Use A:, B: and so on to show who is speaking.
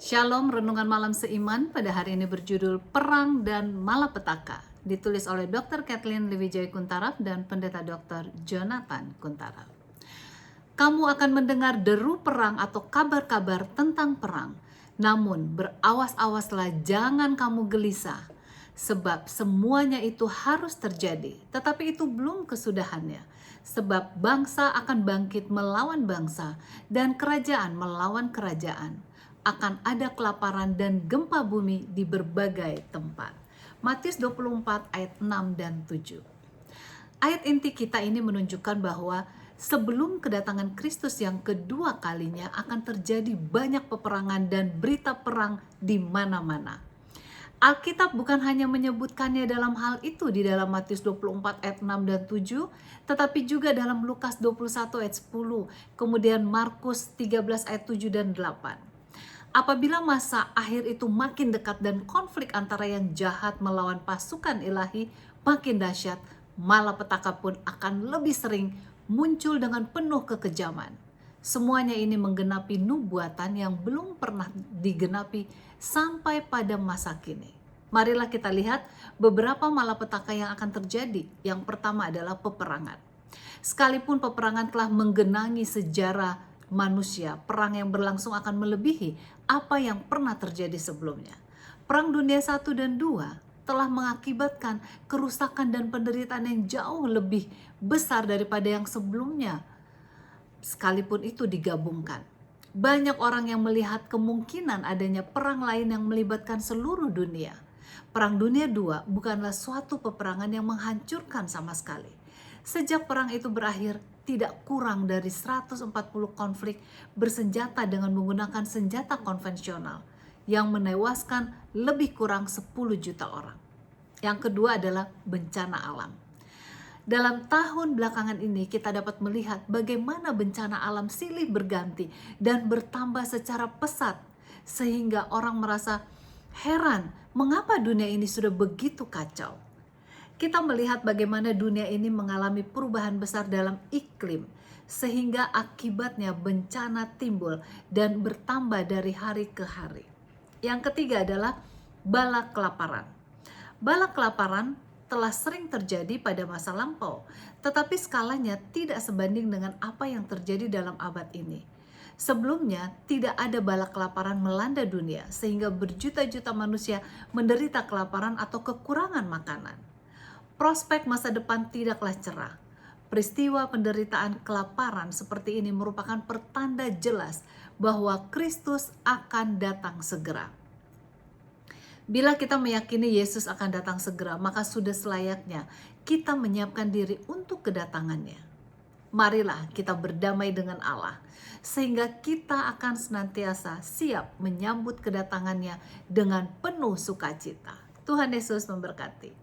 A: Shalom, renungan malam seiman pada hari ini berjudul Perang dan Malapetaka. Ditulis oleh Dr. Kathleen Lewijaya Kuntaraf dan Pendeta Dr. Jonathan Kuntaraf. Kamu akan mendengar deru perang atau kabar-kabar tentang perang. Namun berawas-awaslah, jangan kamu gelisah. Sebab semuanya itu harus terjadi, tetapi itu belum kesudahannya. Sebab bangsa akan bangkit melawan bangsa, dan kerajaan melawan kerajaan. Akan ada kelaparan dan gempa bumi di berbagai tempat. Matius 24 ayat 6 dan 7. Ayat inti kita ini menunjukkan bahwa sebelum kedatangan Kristus yang kedua kalinya akan terjadi banyak peperangan dan berita perang di mana-mana. Alkitab bukan hanya menyebutkannya dalam hal itu di dalam Matius 24 ayat 6 dan 7, tetapi juga dalam Lukas 21 ayat 10, kemudian Markus 13 ayat 7 dan 8. Apabila masa akhir itu makin dekat dan konflik antara yang jahat melawan pasukan ilahi makin dahsyat, malapetaka pun akan lebih sering muncul dengan penuh kekejaman. Semuanya ini menggenapi nubuatan yang belum pernah digenapi sampai pada masa kini. Marilah kita lihat beberapa malapetaka yang akan terjadi. Yang pertama adalah peperangan. Sekalipun peperangan telah menggenangi sejarah manusia, perang yang berlangsung akan melebihi apa yang pernah terjadi sebelumnya. Perang Dunia I dan II telah mengakibatkan kerusakan dan penderitaan yang jauh lebih besar daripada yang sebelumnya. Sekalipun itu digabungkan, banyak orang yang melihat kemungkinan adanya perang lain yang melibatkan seluruh dunia. Perang Dunia II bukanlah suatu peperangan yang menghancurkan sama sekali. Sejak perang itu berakhir, tidak kurang dari 140 konflik bersenjata dengan menggunakan senjata konvensional yang menewaskan lebih kurang 10 juta orang. Yang kedua adalah bencana alam. Dalam tahun belakangan ini kita dapat melihat bagaimana bencana alam silih berganti dan bertambah secara pesat, sehingga orang merasa heran mengapa dunia ini sudah begitu kacau. Kita melihat bagaimana dunia ini mengalami perubahan besar dalam iklim, sehingga akibatnya bencana timbul dan bertambah dari hari ke hari. Yang ketiga adalah bala kelaparan. Bala kelaparan telah sering terjadi pada masa lampau, tetapi skalanya tidak sebanding dengan apa yang terjadi dalam abad ini. Sebelumnya tidak ada bala kelaparan melanda dunia sehingga berjuta-juta manusia menderita kelaparan atau kekurangan makanan. Prospek masa depan tidaklah cerah. Peristiwa penderitaan kelaparan seperti ini merupakan pertanda jelas bahwa Kristus akan datang segera. Bila kita meyakini Yesus akan datang segera, maka sudah selayaknya kita menyiapkan diri untuk kedatangannya. Marilah kita berdamai dengan Allah, sehingga kita akan senantiasa siap menyambut kedatangannya dengan penuh sukacita. Tuhan Yesus memberkati.